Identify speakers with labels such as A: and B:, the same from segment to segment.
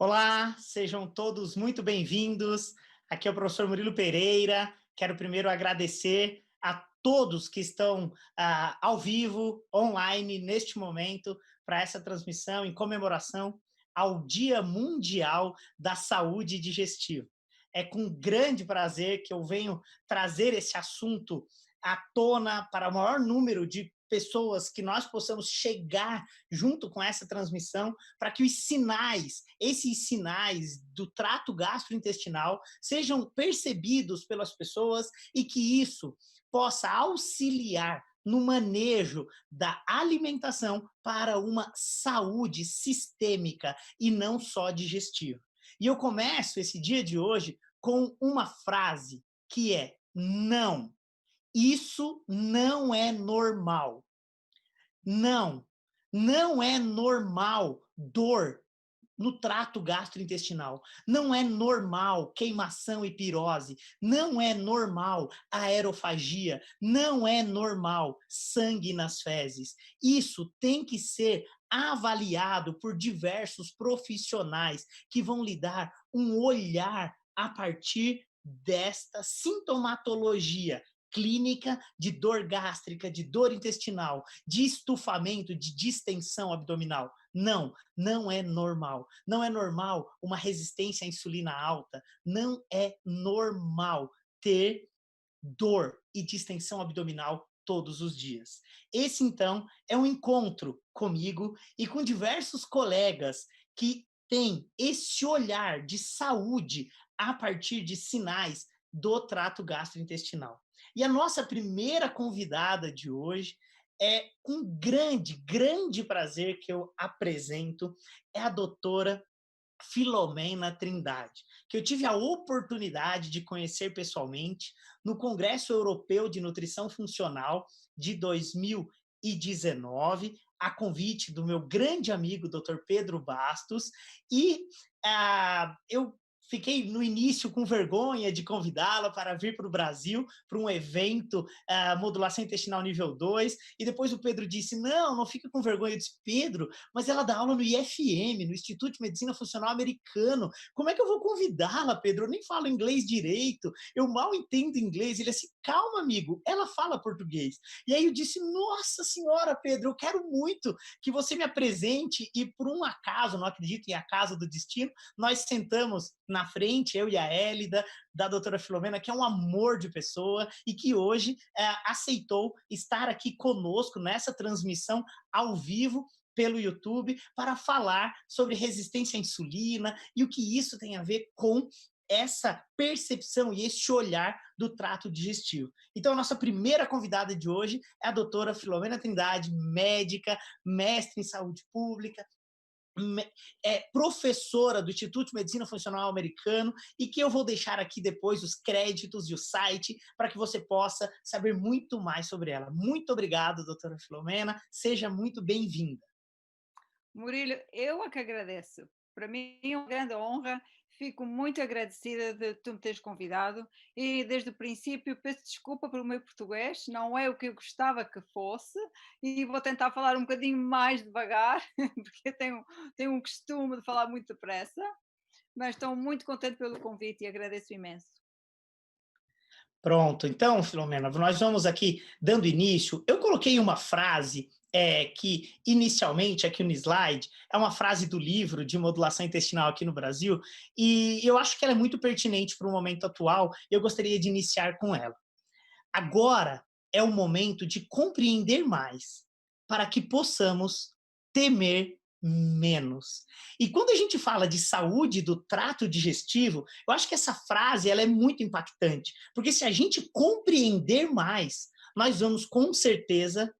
A: Olá, sejam todos muito bem-vindos. Aqui é o professor Murilo Pereira. Quero primeiro agradecer a todos que estão ao vivo, online, neste momento, para essa transmissão em comemoração ao Dia Mundial da Saúde Digestiva. É com grande prazer que eu venho trazer esse assunto à tona para o maior número de pessoas que nós possamos chegar junto com essa transmissão para que esses sinais do trato gastrointestinal sejam percebidos pelas pessoas e que isso possa auxiliar no manejo da alimentação para uma saúde sistêmica e não só digestiva. E eu começo esse dia de hoje com uma frase que é: não, isso não é normal. Não, não é normal dor no trato gastrointestinal. Não é normal queimação e pirose. Não é normal aerofagia. Não é normal sangue nas fezes. Isso tem que ser avaliado por diversos profissionais que vão lhe dar um olhar a partir desta sintomatologia clínica de dor gástrica, de dor intestinal, de estufamento, de distensão abdominal. Não, não é normal. Não é normal uma resistência à insulina alta. Não é normal ter dor e distensão abdominal todos os dias. Esse, então, é um encontro comigo e com diversos colegas que têm esse olhar de saúde a partir de sinais do trato gastrointestinal. E a nossa primeira convidada de hoje é com grande prazer que eu apresento, é a doutora Filomena Trindade, que eu tive a oportunidade de conhecer pessoalmente no Congresso Europeu de Nutrição Funcional de 2019, a convite do meu grande amigo, Dr. Pedro Bastos, e eu fiquei no início com vergonha de convidá-la para vir para o Brasil, para um evento, Modulação Intestinal Nível 2, e depois o Pedro disse, não fica com vergonha. Eu disse, Pedro, mas ela dá aula no IFM, no Instituto de Medicina Funcional Americano, como é que eu vou convidá-la, Pedro? Eu nem falo inglês direito, eu mal entendo inglês. Ele disse, calma, amigo, ela fala português. E aí eu disse, nossa senhora, Pedro, eu quero muito que você me apresente, e por um acaso, não acredito em acaso do destino, nós sentamos na frente, eu e a Hélida, da doutora Filomena, que é um amor de pessoa e que hoje aceitou estar aqui conosco nessa transmissão ao vivo pelo YouTube para falar sobre resistência à insulina e o que isso tem a ver com essa percepção e esse olhar do trato digestivo. Então, a nossa primeira convidada de hoje é a doutora Filomena Trindade, médica, mestre em saúde pública, é professora do Instituto de Medicina Funcional Americano e que eu vou deixar aqui depois os créditos e o site para que você possa saber muito mais sobre ela. Muito obrigado, doutora Filomena. Seja muito bem-vinda.
B: Murilo, eu é que agradeço. Para mim é uma grande honra. Fico muito agradecida de tu me teres convidado e desde o princípio peço desculpa pelo meu português, não é o que eu gostava que fosse e vou tentar falar um bocadinho mais devagar, porque eu tenho um costume de falar muito depressa, mas estou muito contente pelo convite e agradeço imenso.
A: Pronto, então, Filomena, nós vamos aqui dando início. Eu coloquei uma frase que, inicialmente, aqui no slide, é uma frase do livro de modulação intestinal aqui no Brasil, e eu acho que ela é muito pertinente para o momento atual, e eu gostaria de iniciar com ela. Agora é o momento de compreender mais, para que possamos temer menos. E quando a gente fala de saúde do trato digestivo, eu acho que essa frase ela é muito impactante, porque se a gente compreender mais, nós vamos com certeza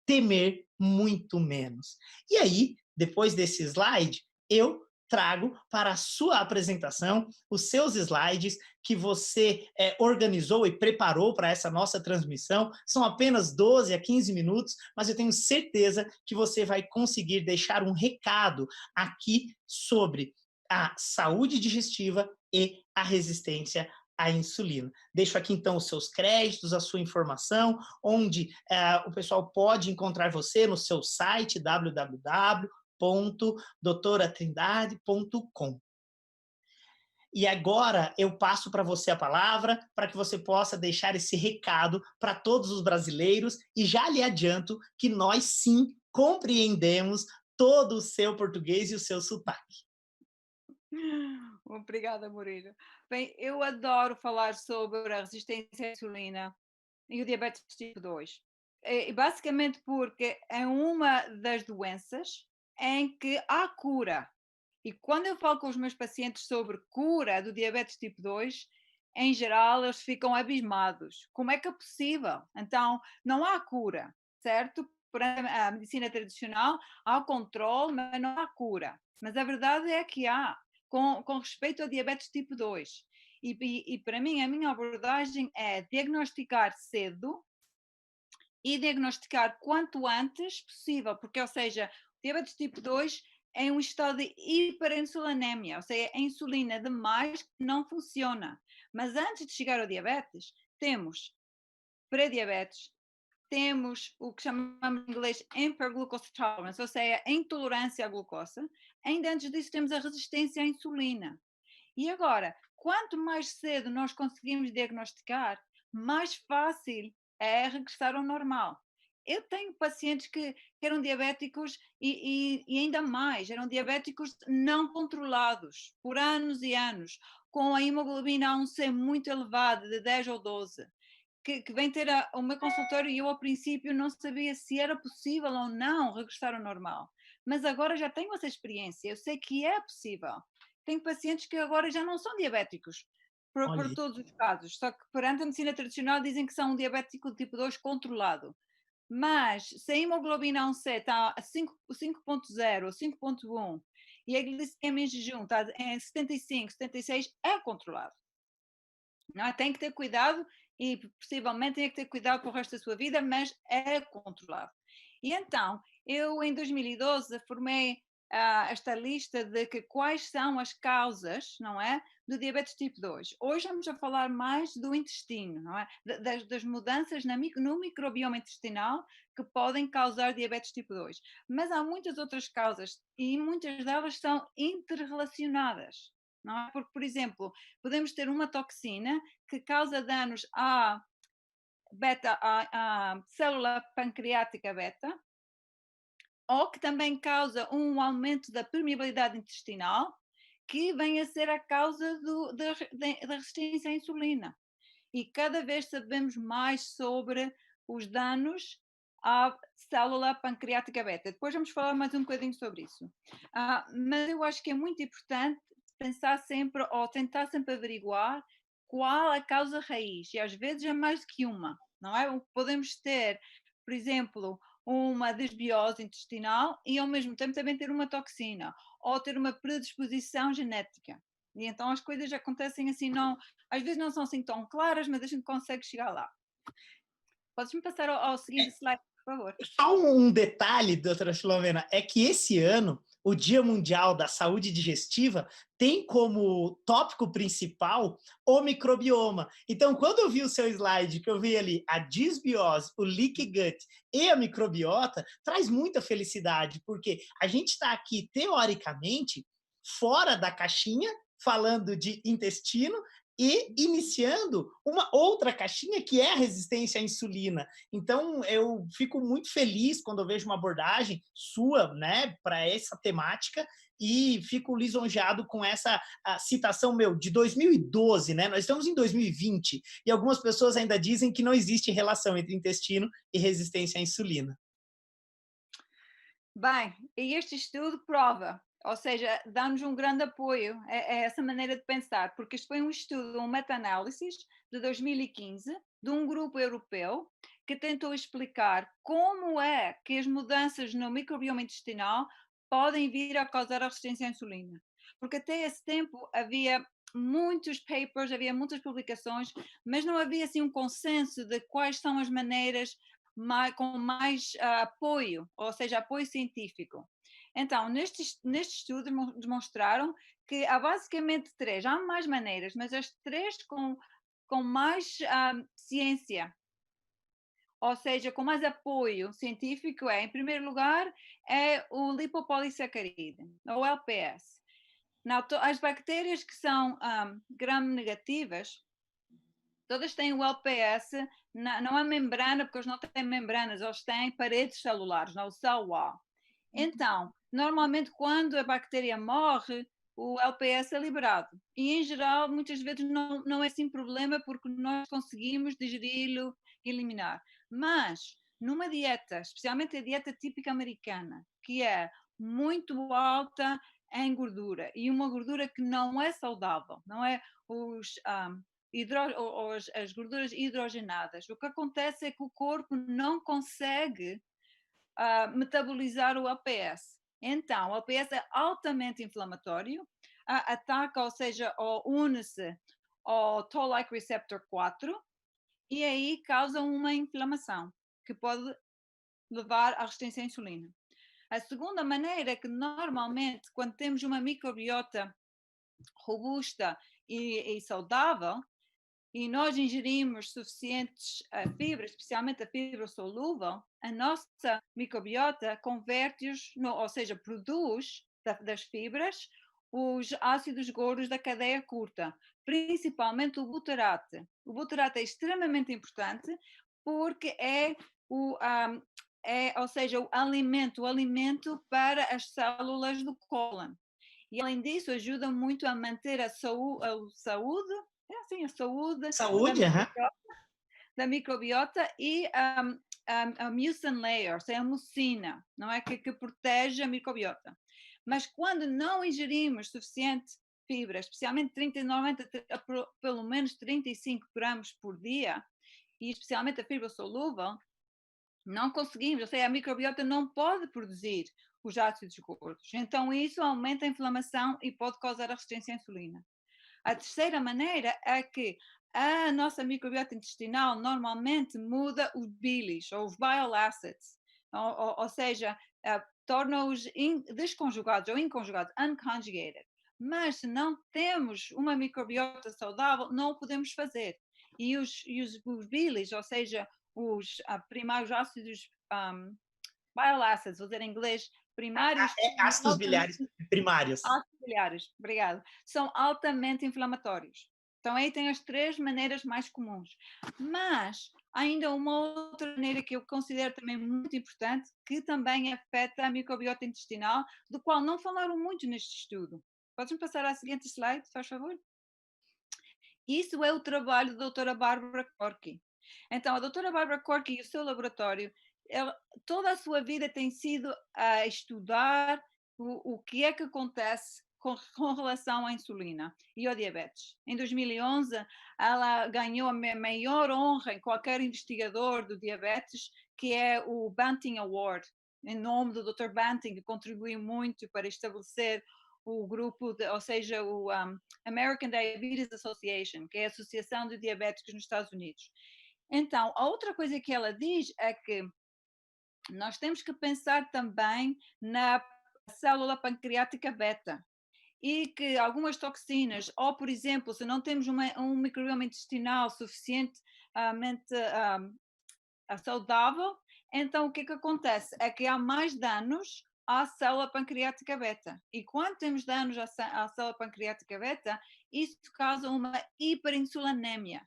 A: temer muito menos. E aí, depois desse slide, eu trago para a sua apresentação os seus slides que você organizou e preparou para essa nossa transmissão. São apenas 12 a 15 minutos, mas eu tenho certeza que você vai conseguir deixar um recado aqui sobre a saúde digestiva e a resistência à insulina. Deixo aqui, então, os seus créditos, a sua informação, onde o pessoal pode encontrar você no seu site, www.doutoratrindade.com. E agora eu passo para você a palavra para que você possa deixar esse recado para todos os brasileiros e já lhe adianto que nós sim compreendemos todo o seu português e o seu sotaque.
B: Obrigada, Murilo. Bem, eu adoro falar sobre a resistência à insulina e o diabetes tipo 2. E basicamente porque é uma das doenças em que há cura. E quando eu falo com os meus pacientes sobre cura do diabetes tipo 2, em geral, eles ficam abismados. Como é que é possível? Então, não há cura, certo? Para a medicina tradicional, há o controle, mas não há cura. Mas a verdade é que há, com respeito ao diabetes tipo 2. E para mim, a minha abordagem é diagnosticar cedo e diagnosticar quanto antes possível, porque, ou seja, o diabetes tipo 2 é um estado de hiperinsulinemia, ou seja, a insulina demais não funciona. Mas antes de chegar ao diabetes, temos pré-diabetes, temos o que chamamos em inglês hyperglucose tolerance, ou seja, a intolerância à glucosa. Ainda antes disso, temos a resistência à insulina. E agora, quanto mais cedo nós conseguimos diagnosticar, mais fácil é regressar ao normal. Eu tenho pacientes que eram diabéticos e ainda mais, eram diabéticos não controlados por anos e anos, com a hemoglobina A1C muito elevada, de 10 ou 12, que vem ter o meu consultório e eu ao princípio não sabia se era possível ou não regressar ao normal. Mas agora já tenho essa experiência, eu sei que é possível. Tenho pacientes que agora já não são diabéticos, por
A: Olha,
B: todos os casos, só que perante a medicina tradicional dizem que são um diabético tipo 2 controlado. Mas se a hemoglobina A1C está a 5.0 ou 5.1 e a glicemia em jejum está em 75, 76, é controlado. Não é? Tem que ter cuidado e possivelmente tem que ter cuidado para o resto da sua vida, mas é controlado. E então, eu em 2012 formei esta lista de que quais são as causas, não é, do diabetes tipo 2. Hoje vamos a falar mais do intestino, não é? Das mudanças no microbioma intestinal que podem causar diabetes tipo 2. Mas há muitas outras causas e muitas delas são interrelacionadas. Não é? Porque, por exemplo, podemos ter uma toxina que causa danos à célula pancreática beta, ou que também causa um aumento da permeabilidade intestinal, que vem a ser a causa da resistência à insulina. E cada vez sabemos mais sobre os danos à célula pancreática beta. Depois vamos falar mais um bocadinho sobre isso. Mas eu acho que é muito importante pensar sempre, ou tentar sempre averiguar qual a causa raiz. E às vezes é mais do que uma, não é? Podemos ter, por exemplo, uma desbiose intestinal e ao mesmo tempo também ter uma toxina, ou ter uma predisposição genética. E então as coisas acontecem assim, não, às vezes não são assim tão claras, mas a gente consegue chegar lá. Podes-me passar ao seguinte slide, por favor?
A: só um detalhe, doutora Filomena, é que esse ano o Dia Mundial da Saúde Digestiva tem como tópico principal o microbioma. Então, quando eu vi o seu slide, que eu vi ali a disbiose, o leaky gut e a microbiota, traz muita felicidade, porque a gente está aqui, teoricamente, fora da caixinha, falando de intestino, e iniciando uma outra caixinha que é a resistência à insulina. Então, eu fico muito feliz quando eu vejo uma abordagem sua, né, para essa temática e fico lisonjeado com essa citação meu de 2012, né? Nós estamos em 2020 e algumas pessoas ainda dizem que não existe relação entre intestino e resistência à insulina.
B: Bem, e este estudo prova, ou seja, dá-nos um grande apoio a essa maneira de pensar, porque isto foi um estudo, um meta-análise de 2015 de um grupo europeu que tentou explicar como é que as mudanças no microbioma intestinal podem vir a causar a resistência à insulina. Porque até esse tempo havia muitos papers, havia muitas publicações, mas não havia assim um consenso de quais são as maneiras com mais apoio, ou seja, apoio científico. Então, neste estudo demonstraram que há basicamente três, há mais maneiras, mas as três com mais ciência, ou seja, com mais apoio científico em primeiro lugar, é o lipopolissacarídeo, ou LPS. As bactérias que são gram-negativas, todas têm o LPS, não há membrana, porque eles não têm membranas, eles têm paredes celulares, não o cell wall. Então, normalmente quando a bactéria morre, o LPS é liberado. E, em geral, muitas vezes não é assim problema, porque nós conseguimos digeri-lo e eliminar. Mas, numa dieta, especialmente a dieta típica americana, que é muito alta em gordura, e uma gordura que não é saudável, não é as gorduras hidrogenadas, o que acontece é que o corpo não consegue metabolizar o LPS. Então, o LPS é altamente inflamatório, ataca, ou seja, une-se ao Toll-like receptor 4 e aí causa uma inflamação que pode levar à resistência à insulina. A segunda maneira é que normalmente, quando temos uma microbiota robusta e saudável, e nós ingerimos suficientes fibras, especialmente a fibra solúvel, a nossa microbiota converte-os, ou seja, produz das fibras os ácidos gordos da cadeia curta, principalmente o butarato. O butarato é extremamente importante porque ou seja, o alimento para as células do cólon. E além disso, ajuda muito a manter a saúde a saúde
A: Saúde,
B: da microbiota e a mucin layer, ou seja, a mucina, não é? Que protege a microbiota. Mas quando não ingerimos suficiente fibra, especialmente pelo menos 35 gramas por dia, e especialmente a fibra solúvel, não conseguimos, ou seja, a microbiota não pode produzir os ácidos gordos. Então isso aumenta a inflamação e pode causar a resistência à insulina. A terceira maneira é que a nossa microbiota intestinal normalmente muda os bilis, ou os bile acids, ou seja, torna-os desconjugados ou inconjugados, unconjugated. Mas se não temos uma microbiota saudável, não o podemos fazer. E os bilis, ou seja, os primários ácidos bile acids, vou dizer em inglês, primários.
A: Ácidos biliares primários.
B: Ácidos biliares, obrigado. São altamente inflamatórios. Então aí tem as 3 maneiras mais comuns. Mas ainda uma outra maneira que eu considero também muito importante, que também afeta a microbiota intestinal, do qual não falaram muito neste estudo. Podes-me passar à seguinte slide, faz favor? Isso é o trabalho da doutora Bárbara Corky. Então, a doutora Bárbara Corky e o seu laboratório, toda a sua vida tem sido a estudar o que é que acontece com relação à insulina e ao diabetes. Em 2011, ela ganhou a maior honra em qualquer investigador do diabetes, que é o Banting Award, em nome do Dr. Banting, que contribuiu muito para estabelecer o grupo, ou seja, o American Diabetes Association, que é a Associação de Diabéticos nos Estados Unidos. Então, a outra coisa que ela diz é que nós temos que pensar também na célula pancreática beta e que algumas toxinas, ou por exemplo, se não temos um microbioma intestinal suficientemente saudável, então o que acontece? É que há mais danos à célula pancreática beta. E quando temos danos à célula pancreática beta, isso causa uma hiperinsulinemia.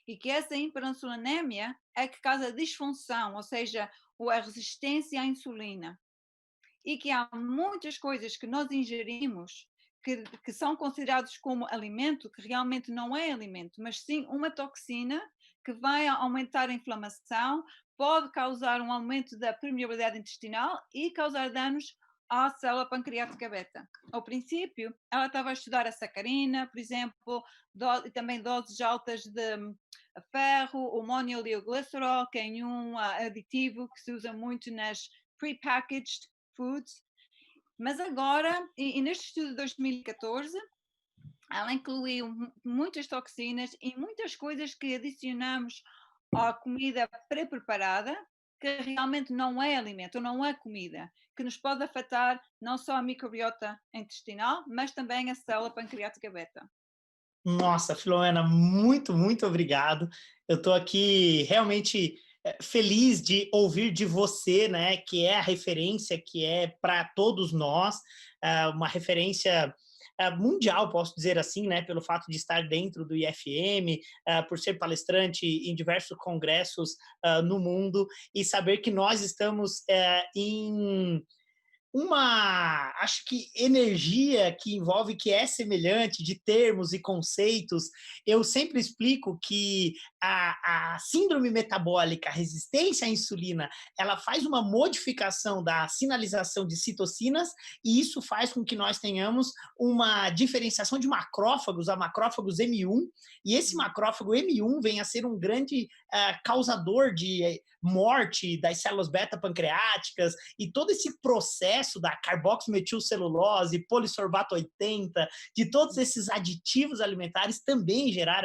B: E que essa hiperinsulinemia é que causa disfunção, ou seja, a resistência à insulina. E que há muitas coisas que nós ingerimos que são considerados como alimento, que realmente não é alimento, mas sim uma toxina que vai aumentar a inflamação, pode causar um aumento da permeabilidade intestinal e causar danos à célula pancreática beta. Ao princípio, ela estava a estudar a sacarina, por exemplo, e também doses altas de ferro, o monoleoglicerol, que é um aditivo que se usa muito nas prepackaged foods. Mas agora, e neste estudo de 2014, ela incluiu muitas toxinas e muitas coisas que adicionamos à comida pré-preparada, que realmente não é alimento, não é comida, que nos pode afetar não só a microbiota intestinal, mas também a célula pancreática beta.
A: Nossa, Filomena, muito, muito obrigado. Eu estou aqui realmente feliz de ouvir de você, né, que é a referência, que é para todos nós, uma referência mundial, posso dizer assim, né, pelo fato de estar dentro do IFM, por ser palestrante em diversos congressos no mundo, e saber que nós estamos em acho que energia que envolve, que é semelhante, de termos e conceitos. Eu sempre explico que a síndrome metabólica, a resistência à insulina, ela faz uma modificação da sinalização de citocinas, e isso faz com que nós tenhamos uma diferenciação de macrófagos, a macrófagos M1, e esse macrófago M1 vem a ser um grande causador de morte das células beta-pancreáticas, e todo esse processo da carboximetilcelulose, polissorbato 80, de todos esses aditivos alimentares também gerar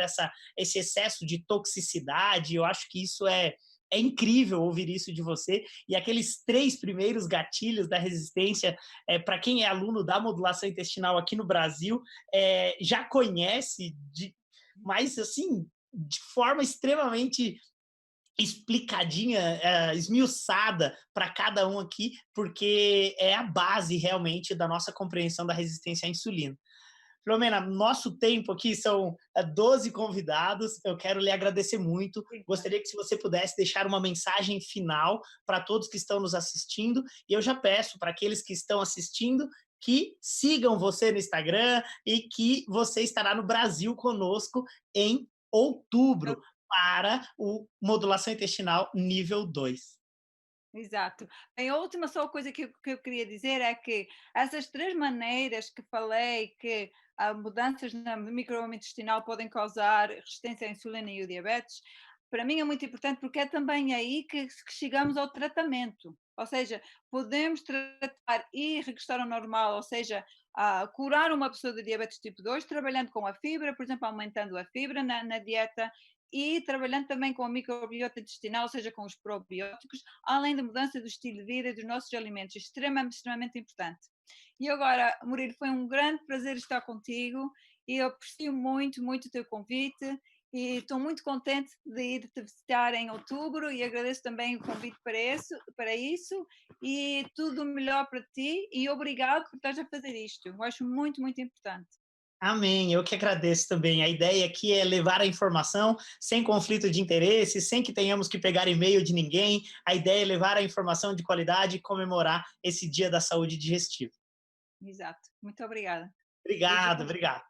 A: esse excesso de toxicidade. Eu acho que isso é incrível ouvir isso de você. E aqueles 3 primeiros gatilhos da resistência, para quem é aluno da modulação intestinal aqui no Brasil, já conhece, mas assim, de forma extremamente explicadinha, esmiuçada para cada um aqui, porque é a base realmente da nossa compreensão da resistência à insulina. Filomena, nosso tempo aqui são 12 convidados, eu quero lhe agradecer muito, gostaria que se você pudesse deixar uma mensagem final para todos que estão nos assistindo, e eu já peço para aqueles que estão assistindo que sigam você no Instagram e que você estará no Brasil conosco em outubro para o Modulação Intestinal nível 2.
B: Exato. Bem, a última só coisa que eu queria dizer é que essas 3 maneiras que falei que mudanças no microbioma intestinal podem causar resistência à insulina e o diabetes, para mim é muito importante porque é também aí que chegamos ao tratamento. Ou seja, podemos tratar e regressar ao normal, ou seja, curar uma pessoa de diabetes tipo 2 trabalhando com a fibra, por exemplo, aumentando a fibra na dieta, e trabalhando também com a microbiota intestinal, ou seja, com os probióticos, além da mudança do estilo de vida e dos nossos alimentos, extremamente, extremamente importante. E agora, Murilo, foi um grande prazer estar contigo e eu aprecio muito, muito o teu convite e estou muito contente de ir te visitar em outubro e agradeço também o convite para isso e tudo o melhor para ti e obrigado por estás a fazer isto. Eu acho muito, muito importante.
A: Amém, eu que agradeço também. A ideia aqui é levar a informação sem conflito de interesse, sem que tenhamos que pegar e-mail de ninguém. A ideia é levar a informação de qualidade e comemorar esse Dia da Saúde Digestiva.
B: Exato. Muito obrigada. Beijinho.
A: Obrigado, obrigado.